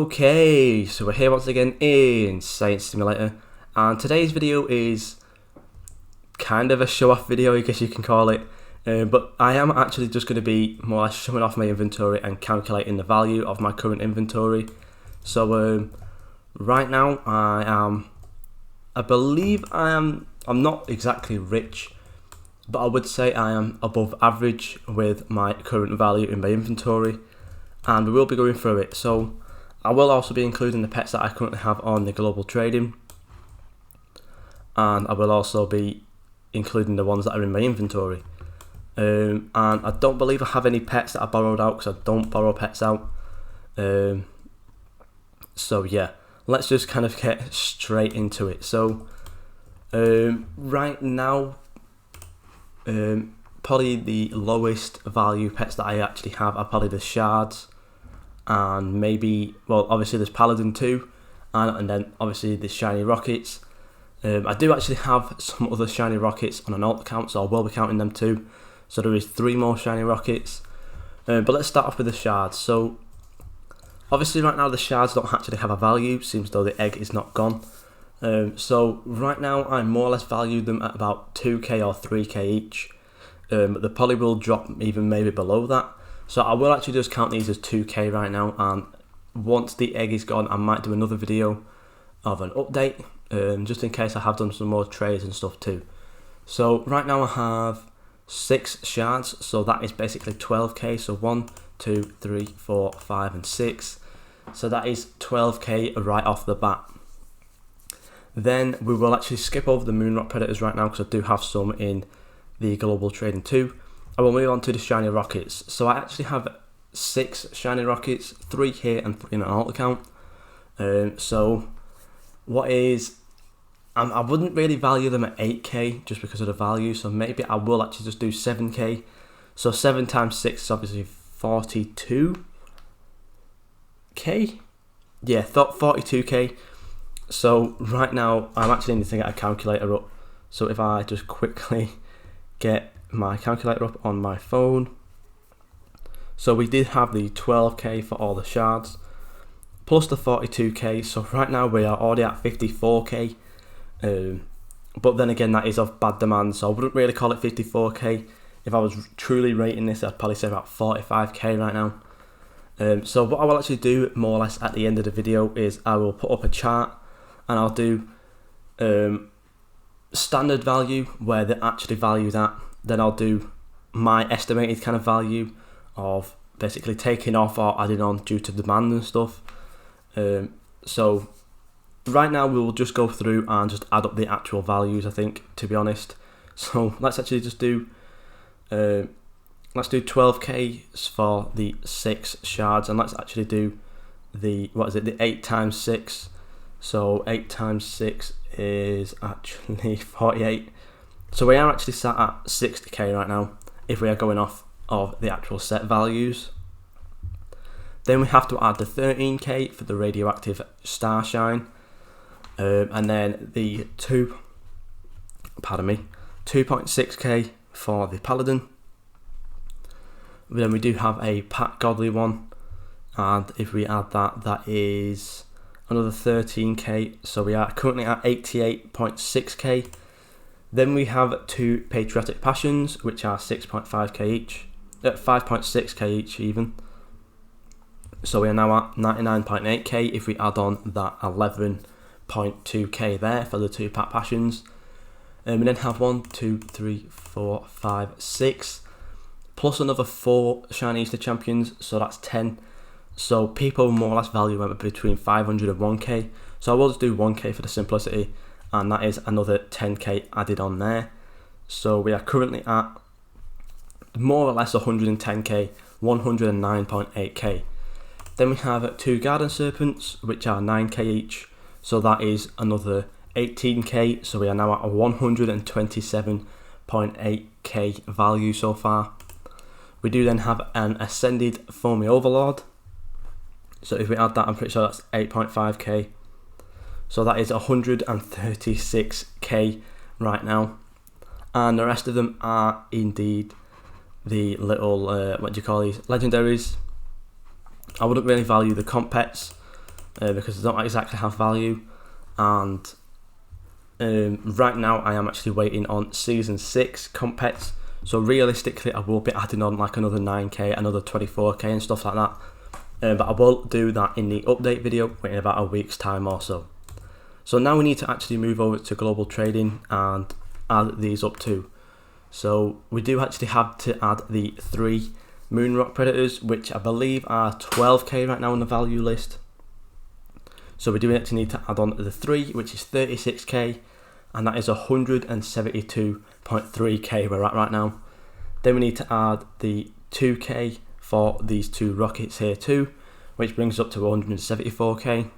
Okay, so we're here once again in Science Simulator, and today's video is kind of a show-off video, I guess you can call it, but I am actually just going to be more or less showing off my inventory and calculating the value of my current inventory. So right now I'm not exactly rich, but I would say I am above average with my current value in my inventory, and we will be going through it. So I will also be including the pets that I currently have on the global trading, and I will also be including the ones that are in my inventory. And I don't believe I have any pets that I borrowed out, because I don't borrow pets out. So yeah, let's just kind of get straight into it. So right now, probably the lowest value pets that I actually have are probably the shards, and maybe, well, obviously there's Paladin too, and then obviously the shiny rockets. I do actually have some other shiny rockets on an alt account, so I will be counting them too. So there is 3 more shiny rockets. But let's start off with the shards. So obviously right now the shards don't actually have a value, seems though the egg is not gone. So right now I more or less value them at about 2k or 3k each. But they probably will drop even maybe below that. So I will actually just count these as 2k right now, and once the egg is gone I might do another video of an update, just in case I have done some more trades and stuff too. So right now I have 6 shards, so that is basically 12k, so 1, 2, 3, 4, 5 and 6. So that is 12k right off the bat. Then we will actually skip over the Moonrock Predators right now, because I do have some in the global trading too. I will move on to the shiny rockets. So I actually have 6 shiny rockets, 3 here and 3 in an alt account. So what is, I wouldn't really value them at 8k just because of the value, so maybe I will actually just do 7k. So 7 times 6 is obviously 42k. Yeah, 42k. So right now I'm actually need to get a calculator up. So if I just quickly get my calculator up on my phone. So we did have the 12k for all the shards plus the 42k, so right now we are already at 54k. But then again, that is of bad demand, so I wouldn't really call it 54k. If I was truly rating this, I'd probably say about 45k right now. So what I will actually do more or less at the end of the video is I will put up a chart, and I'll do standard value where they actually value that. Then I'll do my estimated kind of value of basically taking off or adding on due to demand and stuff. So right now we will just go through and just add up the actual values, I think, to be honest. So let's actually just do 12k for the 6 shards, and let's actually do the 8 times 6. So 8 times 6 is actually 48. So we are actually sat at 60k right now if we are going off of the actual set values. Then we have to add the 13k for the radioactive starshine, and then the 2.6k for the paladin. Then we do have a Pat Godly one, and if we add that, that is another 13k. So we are currently at 88.6k. Then we have 2 Patriotic Passions, which are 6.5k each, 5.6k each even. So we are now at 99.8k if we add on that 11.2k there for the 2 Pat Passions. We then have 1, 2, 3, 4, 5, 6, plus another 4 Shiny Easter Champions, so that's 10. So people more or less value them between 500 and 1k. So I will just do 1k for the simplicity, and that is another 10k added on there. So we are currently at more or less 110k, 109.8k. Then we have 2 Garden Serpents, which are 9k each, so that is another 18k. So we are now at a 127.8k value so far. We do then have an Ascended Foamy Overlord, so if we add that, I'm pretty sure that's 8.5k. So that is 136k right now, and the rest of them are indeed the little what do you call these, legendaries. I wouldn't really value the comp pets, because they don't exactly have value. And right now I am actually waiting on Season 6 comp pets. So realistically I will be adding on like another 9k, another 24k and stuff like that. But I will do that in the update video in about a week's time or so. So now we need to actually move over to global trading and add these up too. So we do actually have to add the 3 Moonrock Predators, which I believe are 12k right now on the value list. So we do actually need to add on the 3, which is 36k, and that is 172.3k we're at right now. Then we need to add the 2k for these 2 rockets here too, which brings up to 174k.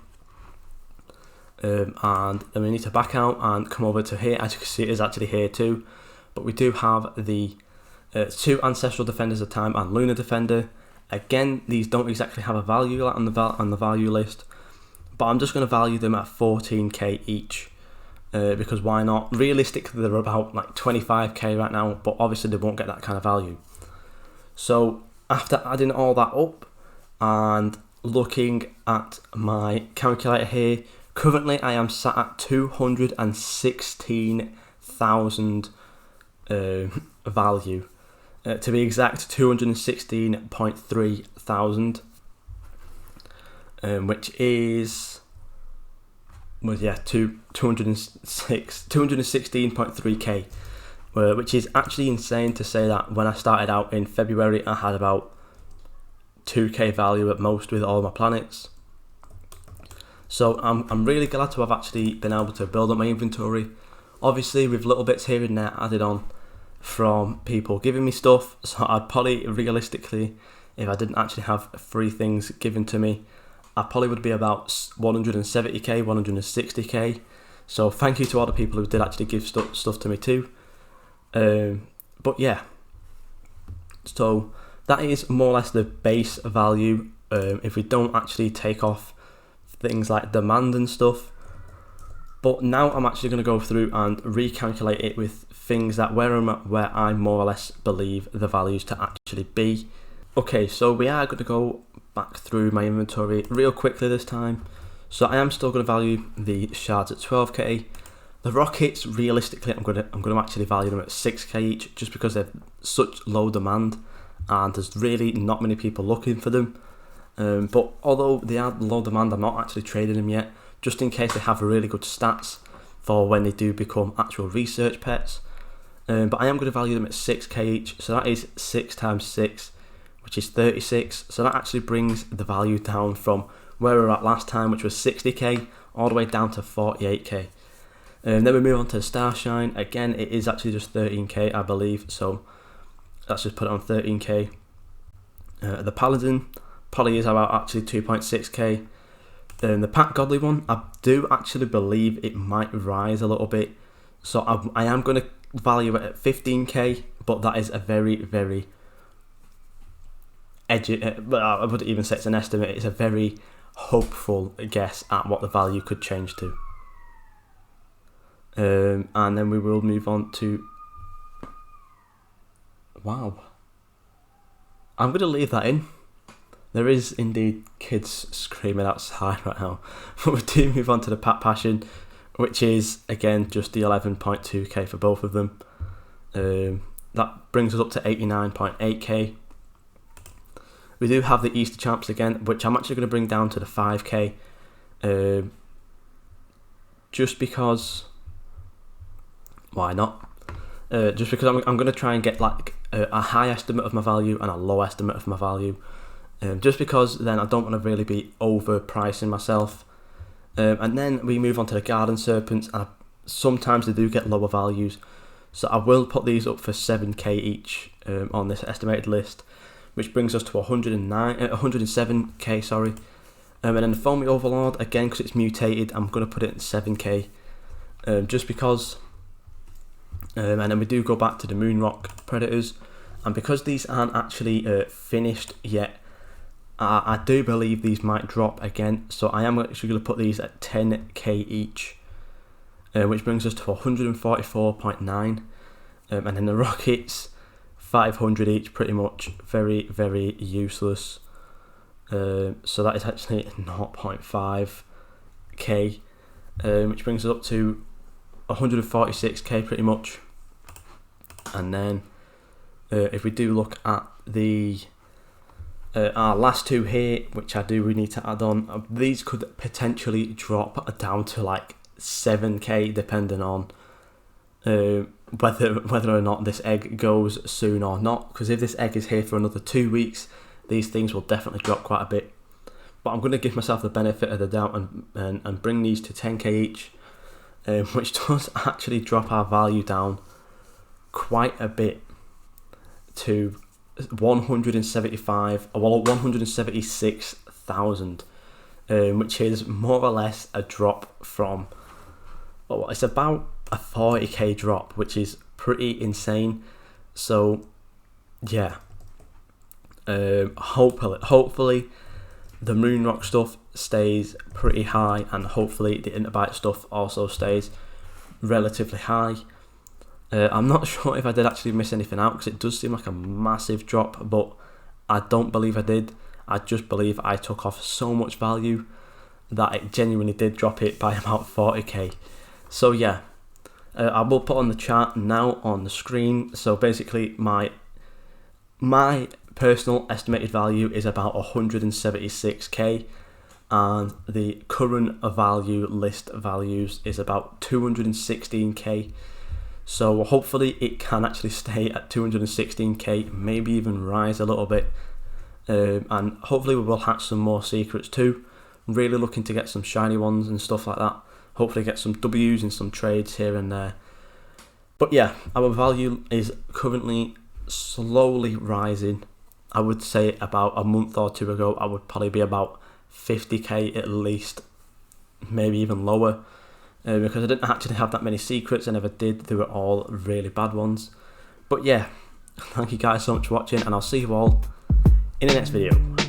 And then we need to back out and come over to here. As you can see, it is actually here too. But we do have the 2 Ancestral Defenders of Time and Lunar Defender. Again, these don't exactly have a value on the value list, but I'm just going to value them at 14k each. Because why not? Realistically, they're about like 25k right now, but obviously they won't get that kind of value. So after adding all that up and looking at my calculator here, currently I am sat at 216,000 value. To be exact, 216.3 thousand, which is 216.3k, which is actually insane to say that when I started out in February I had about 2k value at most with all my planets. So I'm really glad to have actually been able to build up my inventory, obviously with little bits here and there added on from people giving me stuff. So I'd probably realistically, if I didn't actually have free things given to me, I probably would be about 170k, 160k. So thank you to all the people who did actually give stuff to me too. But yeah, so that is more or less the base value. If we don't actually take off things like demand and stuff. But now I'm actually going to go through and recalculate it with things that where I more or less believe the values to actually be. Okay, so we are going to go back through my inventory real quickly this time. So I am still going to value the shards at 12k. The rockets, realistically, I'm going to actually value them at 6k each, just because they're such low demand and there's really not many people looking for them. But although they are low demand, I'm not actually trading them yet, just in case they have really good stats for when they do become actual research pets. But I am going to value them at 6k each, so that is 6 times 6, which is 36. So that actually brings the value down from where we were at last time, which was 60k, all the way down to 48k. Then we move on to the Starshine. Again, it is actually just 13k, I believe, so let's just put it on 13k. The Paladin probably is about actually 2.6k. The Pack Godly one, I do actually believe it might rise a little bit, so I am going to value it at 15k, but that is a very, very edgy, but I wouldn't even say it's an estimate, it's a very hopeful guess at what the value could change to. And then we will move on to, wow, I'm going to leave that in. There is indeed kids screaming outside right now. But we do move on to the Pat Passion, which is again just the 11.2k for both of them. That brings us up to 89.8k. We do have the Easter Champs again, which I'm actually going to bring down to the 5k. Just because, why not? Just because I'm going to try and get like a high estimate of my value and a low estimate of my value. Just because then I don't want to really be overpricing myself. And then we move on to the Garden Serpents, and sometimes they do get lower values, so I will put these up for 7k each on this estimated list, which brings us to 107k, sorry. And then the Foamy Overlord, again because it's mutated, I'm going to put it at 7k, just because. And then we do go back to the Moonrock Predators, and because these aren't actually finished yet, I do believe these might drop again, so I am actually going to put these at 10k each, which brings us to 144.9, and then the Rockets, 500 each, pretty much very, very useless. So that is actually 0.5k, which brings us up to 146k pretty much. And then if we do look at the our last two here, which we need to add on, these could potentially drop down to like 7k depending on whether or not this egg goes soon or not, because if this egg is here for another 2 weeks, these things will definitely drop quite a bit. But I'm going to give myself the benefit of the doubt and bring these to 10k each, which does actually drop our value down quite a bit to 176,000, which is more or less a drop from, well, it's about a 40k drop, which is pretty insane. So yeah, hopefully the Moonrock stuff stays pretty high, and hopefully the Interbite stuff also stays relatively high. I'm not sure if I did actually miss anything out, because it does seem like a massive drop, but I don't believe I did. I just believe I took off so much value that it genuinely did drop it by about 40k. So yeah, I will put on the chart now on the screen. So basically my personal estimated value is about 176k, and the current value list values is about 216k. So hopefully it can actually stay at 216k, maybe even rise a little bit, and hopefully we will hatch some more secrets too. Really looking to get some shiny ones and stuff like that. Hopefully get some W's and some trades here and there. But yeah, our value is currently slowly rising. I would say about a month or two ago I would probably be about 50k at least, maybe even lower, because I didn't actually have that many secrets, and if I did, they were all really bad ones. But yeah, thank you guys so much for watching, and I'll see you all in the next video.